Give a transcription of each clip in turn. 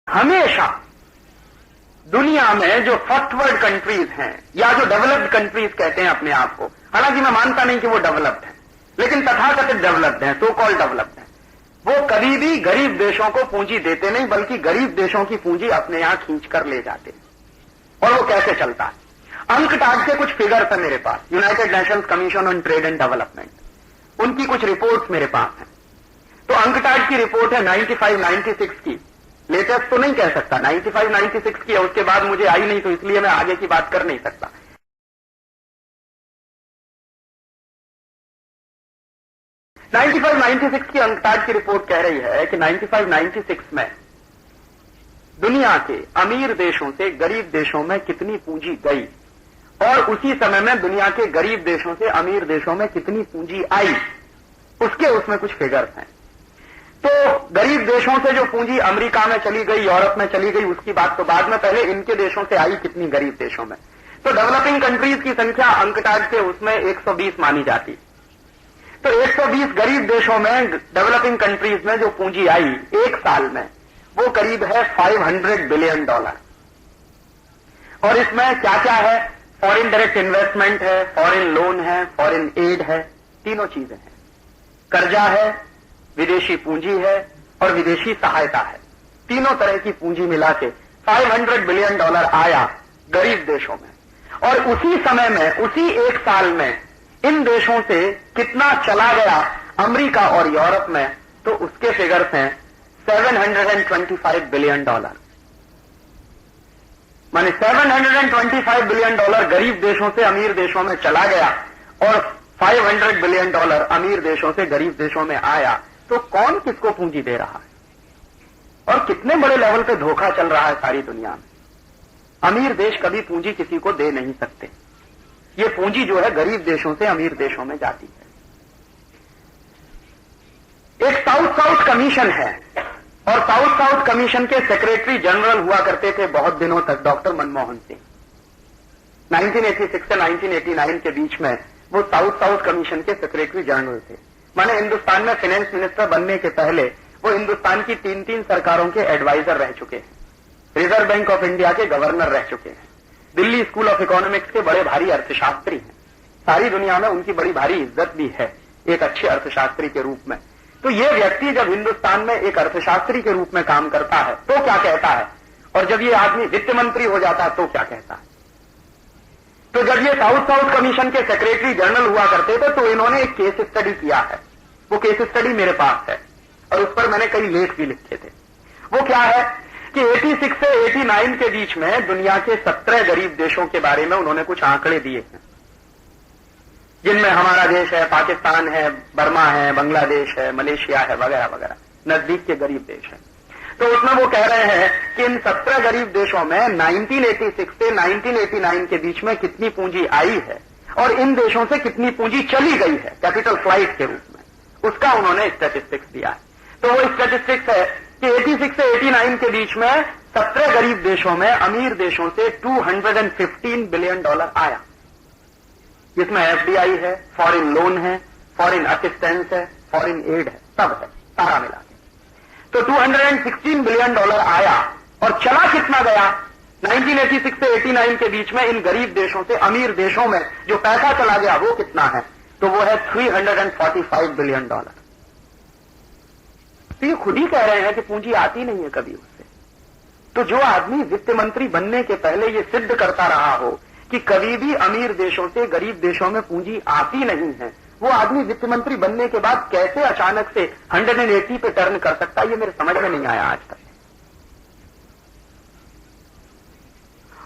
हमेशा दुनिया में जो फर्स्ट वर्ल्ड कंट्रीज हैं या जो डेवलप्ड कंट्रीज कहते हैं अपने आप को, हालांकि मैं मानता नहीं कि वो डेवलप्ड है, लेकिन तथाकथित डेवलप्ड है, सो कॉल्ड डेवलप्ड है, वो कभी भी गरीब देशों को पूंजी देते नहीं, बल्कि गरीब देशों की पूंजी अपने यहां खींच कर ले जाते हैं। और वो कैसे चलता है? अंकटाड के कुछ फिगर्स है मेरे पास, United Nations Commission on Trade and Development, उनकी कुछ रिपोर्ट्स मेरे पास हैं। तो अंकटाड की रिपोर्ट है 95-96 की, लेटेस्ट तो नहीं कह सकता, 95-96 की है, उसके बाद मुझे आई नहीं, तो इसलिए मैं आगे की बात कर नहीं सकता। 95-96 की अंकटाड की रिपोर्ट कह रही है कि 95-96 में दुनिया के अमीर देशों से गरीब देशों में कितनी पूंजी गई और उसी समय में दुनिया के गरीब देशों से अमीर देशों में कितनी पूंजी आई, उसके उसमें कुछ फिगर्स हैं। तो गरीब देशों से जो पूंजी अमेरिका में चली गई, यूरोप में चली गई, उसकी बात तो बाद में, पहले इनके देशों से आई कितनी गरीब देशों में। तो डेवलपिंग कंट्रीज की संख्या अंकटाड के उसमें 120 मानी जाती। तो 120 गरीब देशों में, डेवलपिंग कंट्रीज में जो पूंजी आई एक साल में, वो करीब है $500 बिलियन। और इसमें क्या क्या है? फॉरेन डायरेक्ट इन्वेस्टमेंट है, फॉरेन लोन है, फॉरेन एड है, तीनों चीजें हैं। कर्जा है, विदेशी पूंजी है और विदेशी सहायता है। तीनों तरह की पूंजी मिला के $500 बिलियन आया गरीब देशों में। और उसी समय में, उसी एक साल में इन देशों से कितना चला गया अमेरिका और यूरोप में, तो उसके फिगर्स हैं $725 बिलियन। माने $725 बिलियन गरीब देशों से अमीर देशों में चला गया और $500 बिलियन अमीर देशों से गरीब देशों में आया। तो कौन किसको पूंजी दे रहा है और कितने बड़े लेवल पे धोखा चल रहा है सारी दुनिया में। अमीर देश कभी पूंजी किसी को दे नहीं सकते। ये पूंजी जो है गरीब देशों से अमीर देशों में जाती है। एक साउथ कमीशन है और साउथ कमीशन के सेक्रेटरी जनरल हुआ करते थे बहुत दिनों तक डॉक्टर मनमोहन सिंह। 1986 से 1989 के बीच में वो साउथ कमीशन के सेक्रेटरी जनरल थे। माने हिंदुस्तान में फाइनेंस मिनिस्टर बनने के पहले वो हिंदुस्तान की 3 सरकारों के एडवाइजर रह चुके हैं, रिजर्व बैंक ऑफ इंडिया के गवर्नर रह चुके हैं, दिल्ली स्कूल ऑफ इकोनॉमिक्स के बड़े भारी अर्थशास्त्री हैं। सारी दुनिया में उनकी बड़ी भारी इज्जत भी है एक अच्छे अर्थशास्त्री के रूप में। तो ये व्यक्ति जब हिंदुस्तान में एक अर्थशास्त्री के रूप में काम करता है तो क्या कहता है, और जब ये आदमी वित्त मंत्री हो जाता है तो क्या कहता है। तो जब ये साउथ कमीशन के सेक्रेटरी जनरल हुआ करते थे तो इन्होंने एक केस स्टडी किया है। वो केस स्टडी मेरे पास है और उस पर मैंने कई लेख भी लिखे थे। वो क्या है कि 86 से 89 के बीच में दुनिया के 17 गरीब देशों के बारे में उन्होंने कुछ आंकड़े दिए हैं, जिनमें हमारा देश है, पाकिस्तान है, बर्मा है, बांग्लादेश है, मलेशिया है, वगैरह वगैरह, नजदीक के गरीब देश हैं। तो उसमें वो कह रहे हैं कि इन 17 गरीब देशों में 1986 से 1989 के बीच में कितनी पूंजी आई है और इन देशों से कितनी पूंजी चली गई है कैपिटल फ्लाइट के रूप में, उसका उन्होंने स्टैटिस्टिक्स दिया है। तो वो स्टैटिस्टिक्स है कि 86 से 89 के बीच में 17 गरीब देशों में अमीर देशों से $215 बिलियन आया, जिसमें एफडीआई है, फॉरेन लोन है, फॉरेन असिस्टेंस है, फॉरेन एड है, सब है सारा मिला के। तो $216 बिलियन आया और चला कितना गया 1986 से 89 के बीच में इन गरीब देशों से अमीर देशों में जो पैसा चला गया वो कितना है, तो वो है $345 बिलियन। तो ये खुद ही कह रहे हैं कि पूंजी आती नहीं है कभी उससे। तो जो आदमी वित्त मंत्री बनने के पहले ये सिद्ध करता रहा हो कि कभी भी अमीर देशों से गरीब देशों में पूंजी आती नहीं है, वो आदमी वित्त मंत्री बनने के बाद कैसे अचानक से 180 पे टर्न कर सकता है, ये मेरे समझ में नहीं आया आज तक।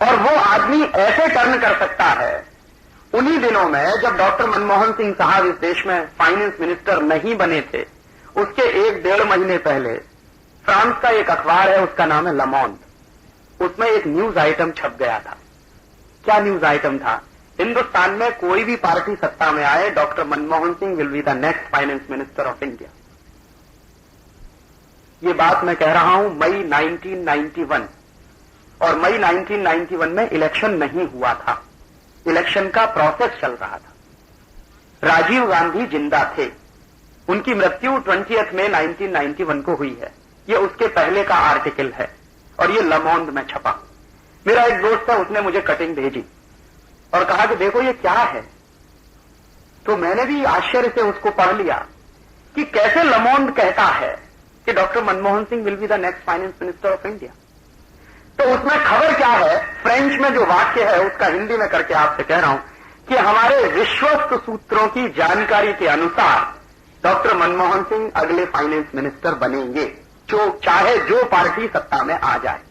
और वो आदमी ऐसे टर्न कर सकता है उन्हीं दिनों में जब डॉक्टर मनमोहन सिंह साहब इस देश में फाइनेंस मिनिस्टर नहीं बने थे, उसके 1-1.5 महीने पहले फ्रांस का एक अखबार है, उसका नाम है लमोंड, उसमें एक न्यूज आइटम छप गया था। क्या न्यूज आइटम था? हिंदुस्तान में कोई भी पार्टी सत्ता में आए, doctor Manmohan Singh will be the next finance minister of India. ये बात मैं कह रहा हूं मई 1991, और मई 1991 में इलेक्शन नहीं हुआ था, इलेक्शन का प्रोसेस चल रहा था। राजीव गांधी जिंदा थे, उनकी मृत्यु 20 मई 1991 को हुई है। ये उसके पहले का आर्टिकल है। और ये लमोंड में छपा। मेरा एक दोस्त था, उसने मुझे कटिंग भेजी और कहा कि देखो ये क्या है। तो मैंने भी आश्चर्य से उसको पढ़ लिया कि कैसे लमोंड कहता है कि doctor Manmohan Singh will be the next finance minister of India. तो उसमें खबर क्या है, फ्रेंच में जो वाक्य है उसका हिंदी में करके आपसे कह रहा हूं कि हमारे विश्वस्त सूत्रों की जानकारी के अनुसार डॉक्टर मनमोहन सिंह अगले फाइनेंस मिनिस्टर बनेंगे, जो चाहे जो पार्टी सत्ता में आ जाए।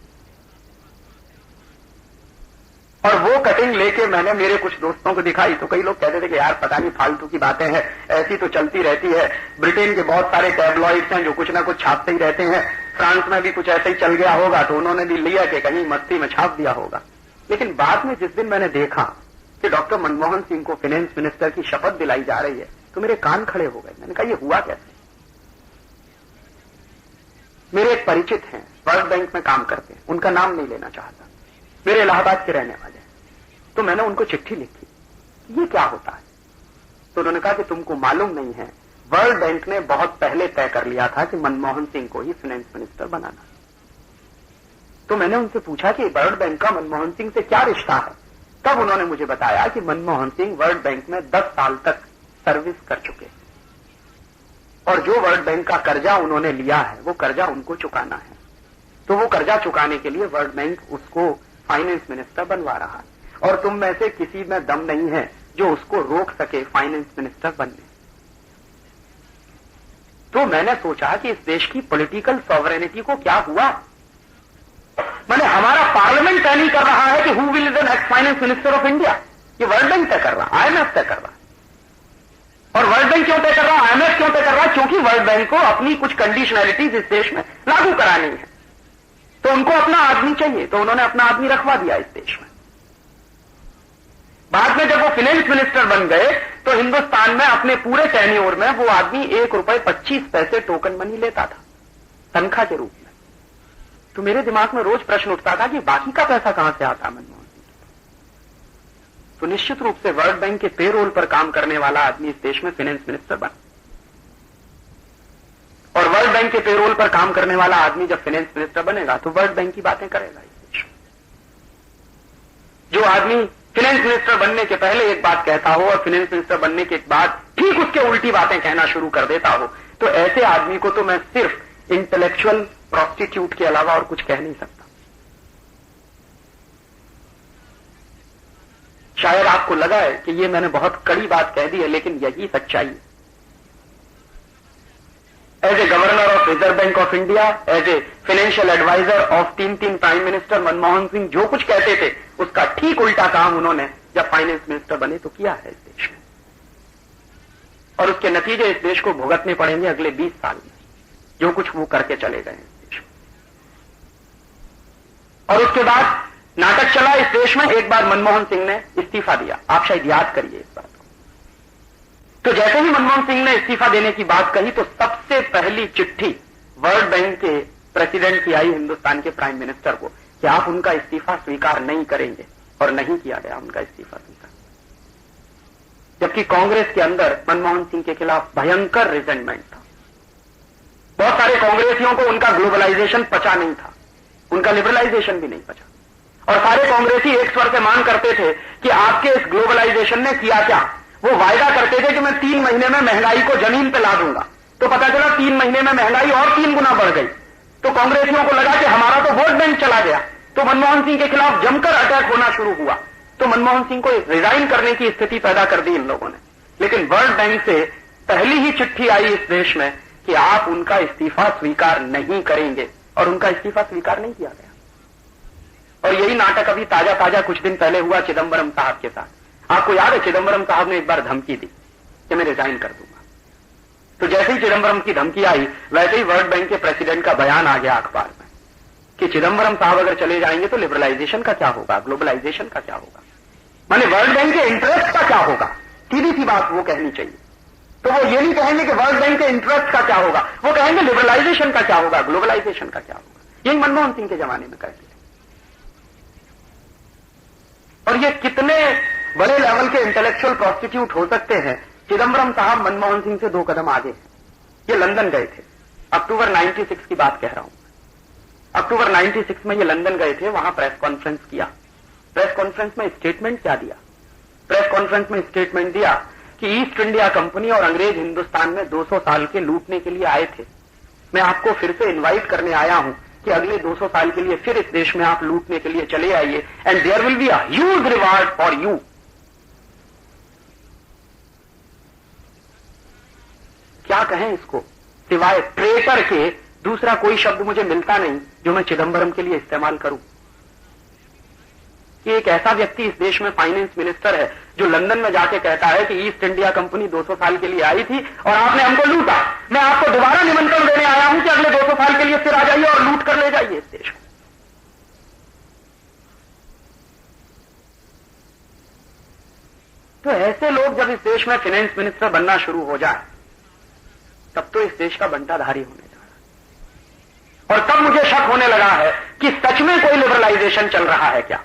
और वो कटिंग लेके मैंने मेरे कुछ दोस्तों को दिखाई तो कई लोग कहते थे कि यार पता नहीं फालतू की बातें हैं, ऐसी तो चलती रहती है। ब्रिटेन के बहुत सारे टैबलॉइड्स हैं जो कुछ ना कुछ छापते ही रहते हैं, फ्रांस में भी कुछ ऐसे ही चल गया होगा तो उन्होंने भी लिया कि कहीं मस्ती में छाप दिया होगा। लेकिन बाद में जिस दिन मैंने देखा कि डॉक्टर मनमोहन सिंह को फाइनेंस मिनिस्टर की शपथ दिलाई जा रही है तो मेरे कान खड़े हो गए। मैंने कहा ये हुआ कैसे। मेरे एक परिचित हैं, वर्ल्ड बैंक में काम करते हैं, उनका नाम नहीं लेना चाहता, मेरे इलाहाबाद के रहने वाले। तो मैंने उनको चिट्ठी लिखी, ये क्या होता है। तो उन्होंने कहा कि तुमको मालूम नहीं है, वर्ल्ड बैंक ने बहुत पहले तय कर लिया था कि मनमोहन सिंह को ही फाइनेंस मिनिस्टर बनाना। तो मैंने उनसे पूछा कि वर्ल्ड बैंक का मनमोहन सिंह से क्या रिश्ता है। तब उन्होंने मुझे बताया कि मनमोहन सिंह वर्ल्ड बैंक में 10 साल तक सर्विस कर चुके और जो वर्ल्ड बैंक का कर्जा उन्होंने लिया है वो कर्जा उनको चुकाना है। तो वो कर्जा चुकाने के लिए वर्ल्ड बैंक उसको फाइनेंस मिनिस्टर बनवा रहा है और तुम में से किसी में दम नहीं है जो उसको रोक सके फाइनेंस मिनिस्टर बनने। तो मैंने सोचा कि इस देश की पॉलिटिकल सॉवरेनिटी को क्या हुआ। मैंने हमारा पार्लियामेंट तय नहीं कर रहा है कि who will the next finance minister of India, ये वर्ल्ड बैंक तय कर रहा, आईएमएफ तय कर रहा। और वर्ल्ड बैंक क्यों तय कर रहा, आईएमएफ क्यों तय कर रहा? क्योंकि वर्ल्ड बैंक को अपनी कुछ कंडीशनैलिटीज इस देश में लागू करानी है, तो उनको अपना आदमी चाहिए, तो उन्होंने अपना आदमी रखवा दिया इस देश में। बाद में जब वो फाइनेंस मिनिस्टर बन गए तो हिंदुस्तान में अपने पूरे टेन्योर में वो आदमी ₹1.25 टोकन मनी लेता था तनख्वाह के रूप में। तो मेरे दिमाग में रोज प्रश्न उठता था कि बाकी का पैसा कहां से आता मनमोहन सिंह। तो निश्चित रूप से वर्ल्ड बैंक के पेरोल पर काम करने वाला आदमी इस देश में फाइनेंस मिनिस्टर बना। और वर्ल्ड बैंक के पेरोल पर काम करने वाला आदमी जब फाइनेंस मिनिस्टर बनेगा तो वर्ल्ड बैंक की बातें करेगा इस देश में। जो आदमी फाइनेंस मिनिस्टर बनने के पहले एक बात कहता हो और फाइनेंस मिनिस्टर बनने के बाद ठीक उसके उल्टी बातें कहना शुरू कर देता हो, तो ऐसे आदमी को तो मैं सिर्फ इंटेलेक्चुअल प्रोस्टिट्यूट के अलावा और कुछ कह नहीं सकता। शायद आपको लगा है कि ये मैंने बहुत कड़ी बात कह दी है, लेकिन यही सच्चाई है। As a governor of Reserve Bank of India, as a financial adviser of 3 prime minister, Manmohan Singh जो कुछ कहते थे उसका ठीक उल्टा काम उन्होंने जब फाइनेंस मिनिस्टर बने तो किया है इस देश में। और उसके नतीजे इस देश को भुगतने पड़ेंगे अगले 20 साल में, जो कुछ वो करके चले गए इस देश में। और उसके बाद नाटक चला इस देश में। एक बार मनमोहन सिंह ने इस्तीफा दिया, आप शायद याद करिए इस बात को। तो जैसे ही मनमोहन सिंह ने इस्तीफा देने की बात कही तो सबसे पहली चिट्ठी वर्ल्ड बैंक के प्रेसिडेंट की आई हिंदुस्तान के प्राइम मिनिस्टर को कि आप उनका इस्तीफा स्वीकार नहीं करेंगे, और नहीं किया गया उनका इस्तीफा स्वीकार। जबकि कांग्रेस के अंदर मनमोहन सिंह के खिलाफ भयंकर रिजेंटमेंट था। बहुत सारे कांग्रेसियों को उनका ग्लोबलाइजेशन पचा नहीं था, उनका लिबरलाइजेशन भी नहीं पचा। और सारे कांग्रेसी एक स्वर से मांग करते थे कि आपके इस ग्लोबलाइजेशन ने किया क्या। वो वायदा करते थे कि मैं 3 महीने में महंगाई को जमीन पे ला दूंगा, तो पता चला 3 महीने में महंगाई और 3 गुना बढ़ गई। तो कांग्रेसियों को लगा कि हमारा तो वोट बैंक चला गया, तो मनमोहन सिंह के खिलाफ जमकर अटैक होना शुरू हुआ। तो मनमोहन सिंह को रिजाइन करने की स्थिति पैदा कर दी इन लोगों ने। लेकिन वर्ल्ड बैंक से पहली ही चिट्ठी आई इस देश में कि आप उनका इस्तीफा स्वीकार नहीं करेंगे, और उनका इस्तीफा स्वीकार नहीं किया गया। और यही नाटक अभी ताजा ताजा कुछ दिन पहले हुआ चिदंबरम साहब के साथ। आपको याद है चिदंबरम साहब ने एक बार धमकी दी कि मैं रिजाइन कर दूंगा। तो जैसे ही चिदंबरम की धमकी आई वैसे ही वर्ल्ड बैंक के प्रेसिडेंट का बयान आ गया अखबार में कि चिदंबरम साहब अगर चले जाएंगे तो लिबरलाइजेशन का क्या होगा, ग्लोबलाइजेशन का क्या होगा, माने वर्ल्ड बैंक के इंटरेस्ट का क्या होगा। सीधी सी बात वो कहनी चाहिए। तो वो ये नहीं कहेंगे कि वर्ल्ड बैंक के इंटरेस्ट का क्या होगा, वो कहेंगे लिबरलाइजेशन का क्या होगा, ग्लोबलाइजेशन का क्या होगा। यही मनमोहन सिंह के जमाने में कहते थे। और ये कितने बड़े लेवल के इंटेलेक्चुअल प्रोस्टिट्यूट हो सकते हैं। चिदंबरम साहब मनमोहन सिंह से 2 कदम आगे हैं। ये लंदन गए थे, अक्टूबर 96 की बात कह रहा हूं। अक्टूबर 96 में ये लंदन गए थे, वहां प्रेस कॉन्फ्रेंस किया। प्रेस कॉन्फ्रेंस में स्टेटमेंट क्या दिया? प्रेस कॉन्फ्रेंस में स्टेटमेंट दिया कि ईस्ट इंडिया कंपनी और अंग्रेज हिंदुस्तान में 200 साल के लूटने के लिए आए थे। मैं आपको फिर से इनवाइट करने आया हूं कि अगले 200 साल के लिए फिर इस देश में आप लूटने के लिए चले आइए, and there will be a huge reward for you. क्या कहें इसको, सिवाय ट्रेटर के दूसरा कोई शब्द मुझे मिलता नहीं जो मैं चिदंबरम के लिए इस्तेमाल करूं। कि एक ऐसा व्यक्ति इस देश में फाइनेंस मिनिस्टर है जो लंदन में जाके कहता है कि ईस्ट इंडिया कंपनी 200 साल के लिए आई थी और आपने हमको लूटा। मैं आपको दोबारा निमंत्रण देने आया हूं कि अगले 200 साल के लिए फिर आ जाइए और लूट कर ले जाइए इस देश को। तो ऐसे लोग जब इस देश में फाइनेंस मिनिस्टर बनना शुरू हो जाए तब तो इस देश का बंटाधारी होने जा रहा है। और तब मुझे शक होने लगा है कि सच में कोई लिबरलाइजेशन चल रहा है क्या।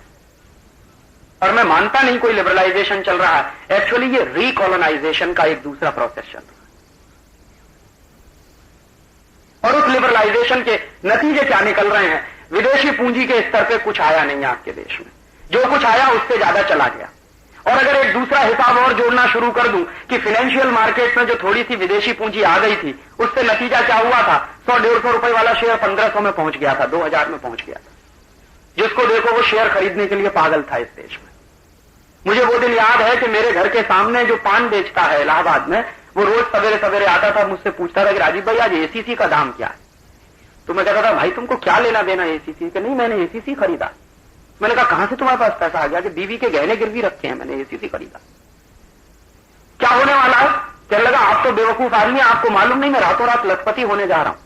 और मैं मानता नहीं कोई लिबरलाइजेशन चल रहा है। एक्चुअली ये रिकॉलोनाइजेशन का एक दूसरा प्रोसेस चल रहा है। और उस लिबरलाइजेशन के नतीजे क्या निकल रहे हैं? विदेशी पूंजी के स्तर पे कुछ आया नहीं आपके देश में, जो कुछ आया उससे ज्यादा चला गया। और अगर एक दूसरा हिसाब और जोड़ना शुरू कर दूं कि फाइनेंशियल मार्केट में जो थोड़ी सी विदेशी पूंजी आ गई थी उससे नतीजा क्या हुआ था? 100-150 रुपए वाला शेयर 1500 में पहुंच गया था, 2000 में पहुंच गया था। जिसको देखो वो शेयर खरीदने के लिए पागल था इस देश में। मुझे वो दिन याद है कि मेरे घर के सामने जो पान बेचता है इलाहाबाद में, वो रोज सवेरे सवेरे आता था, मुझसे पूछता था कि राजीव भाई आज एसीसी का दाम क्या है। तो मैं कहता था भाई तुमको क्या लेना देना एसीसी के? नहीं मैंने एसीसी खरीदा। मैंने कहा कहां से तुम्हारे पास पैसा आ गया? कि बीवी के गहने गिरवी रखे हैं, मैंने एसीसी खरीदा। क्या होने वाला है? कहने लगा आप तो बेवकूफ आदमी, आपको मालूम नहीं मैं रातों रात लखपति होने जा रहा हूं।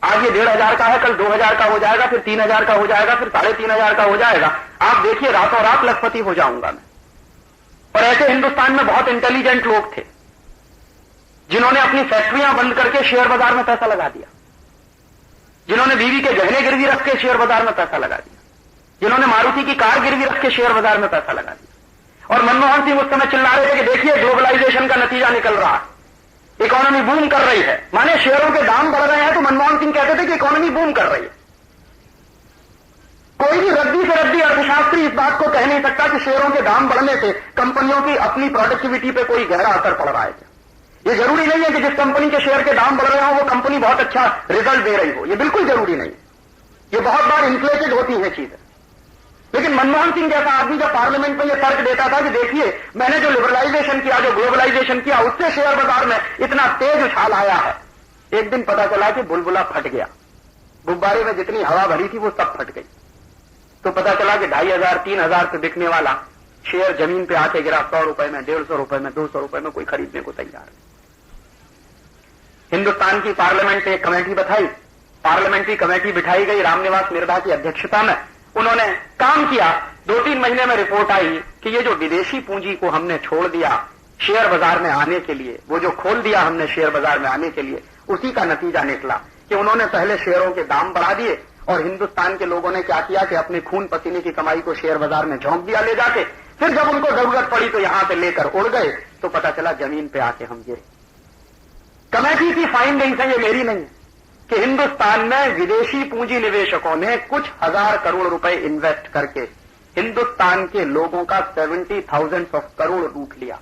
आज ये 1500 का है, कल 2000 का हो जाएगा, फिर 3000 का हो जाएगा, फिर 3500 का हो जाएगा। आप देखिए रातों रात लखपति हो जाऊंगा मैं। और ऐसे हिंदुस्तान में बहुत इंटेलिजेंट लोग थे जिन्होंने अपनी फैक्ट्रियां बंद करके शेयर बाजार में पैसा लगा दिया, जिन्होंने बीवी के गहने गिरवी रख के शेयर बाजार में पैसा लगा दिया, जिन्होंने मारुति की कार गिरवी रख के शेयर बाजार में पैसा लगा दिया। और मनमोहन सिंह उस समय चिल्ला रहे थे कि देखिए ग्लोबलाइजेशन का नतीजा निकल रहा है, इकोनॉमी बूम कर रही है। माने शेयरों के दाम बढ़ रहे हैं तो मनमोहन सिंह कहते थे कि इकोनॉमी बूम कर रही है। कोई भी रद्दी से रद्दी अर्थशास्त्री इस बात को कह नहीं सकता कि शेयरों के दाम बढ़ने से कंपनियों की अपनी प्रोडक्टिविटी पे कोई गहरा असर पड़ रहा है। ये जरूरी नहीं है कि जिस कंपनी के शेयर के दाम बढ़ रहे हो वो कंपनी बहुत अच्छा रिजल्ट दे रही हो, ये बिल्कुल जरूरी नहीं। ये बहुत बार इन्फ्लेटेड होती है चीजें। लेकिन मनमोहन सिंह जैसा आदमी जब पार्लियामेंट में यह तर्क देता था कि देखिए मैंने जो लिबरलाइजेशन किया, जो ग्लोबलाइजेशन किया, उससे शेयर बाजार में इतना तेज उछाल आया है। एक दिन पता चला कि बुलबुला फट गया, गुब्बारे में जितनी हवा भरी थी वो सब फट गई। तो पता चला कि 2500-3000 पे बिकने वाला शेयर जमीन पे आके गिरा 100 रुपए में, 150 रुपए में, 200 रुपए में, कोई खरीदने को तैयार है। हिंदुस्तान की पार्लियामेंट से एक कमेटी बैठाई, पार्लियामेंट्री कमेटी बिठाई गई रामनिवास मिर्धा की अध्यक्षता में। उन्होंने काम किया, 2-3 महीने में रिपोर्ट आई कि ये जो विदेशी पूंजी को हमने छोड़ दिया शेयर बाजार में आने के लिए, वो जो खोल दिया हमने शेयर बाजार में आने के लिए, उसी का नतीजा निकला कि उन्होंने पहले शेयरों के दाम बढ़ा दिए और हिंदुस्तान के लोगों ने क्या किया कि अपने खून पसीने की कमाई को शेयर बाजार में झोंक दिया ले जाके। फिर जब उनको जरूरत पड़ी तो यहां से लेकर उड़ गए, तो पता चला जमीन पे आके हम गिरे। कमेटी की फाइंडिंग्स है, ये मेरी नहीं, कि हिंदुस्तान में विदेशी पूंजी निवेशकों ने कुछ हजार करोड़ रुपए इन्वेस्ट करके हिंदुस्तान के लोगों का 70,000 करोड़ लूट लिया।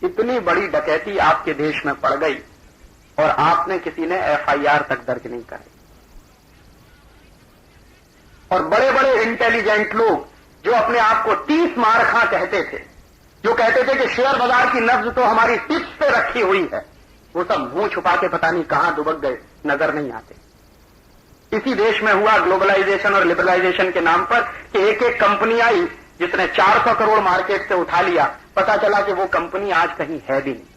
इतनी बड़ी डकैती आपके देश में पड़ गई और आपने किसी ने FIR तक दर्ज नहीं कराई। और बड़े बड़े इंटेलिजेंट लोग जो अपने आप को 30 मारखा कहते थे, जो कहते थे कि शेयर बाजार की नब्ज तो हमारी टिप्स पे रखी हुई है, वो सब मुंह छुपा के पता नहीं कहां दुबक गए, नजर नहीं आते। इसी देश में हुआ ग्लोबलाइजेशन और लिबरलाइजेशन के नाम पर कि एक एक कंपनी आई जिसने 400 करोड़ मार्केट से उठा लिया, पता चला कि वो कंपनी आज कहीं है भी नहीं।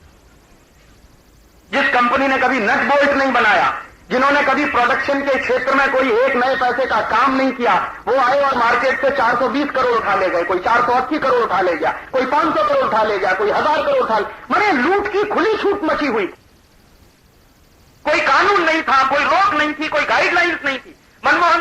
जिस कंपनी ने कभी नट बोल्ट नहीं बनाया, जिन्होंने कभी प्रोडक्शन के क्षेत्र में कोई एक नए पैसे का काम नहीं किया, वो आए और मार्केट से 420 करोड़ उठा ले गए, कोई 480 करोड़ उठा ले गया, कोई 500 करोड़ उठा ले गया, कोई 1000 करोड़ उठा ले। माने लूट की खुली छूट मची हुई थी, कोई कानून नहीं था, कोई रोक नहीं थी, कोई गाइडलाइंस नहीं थी। मनमोहन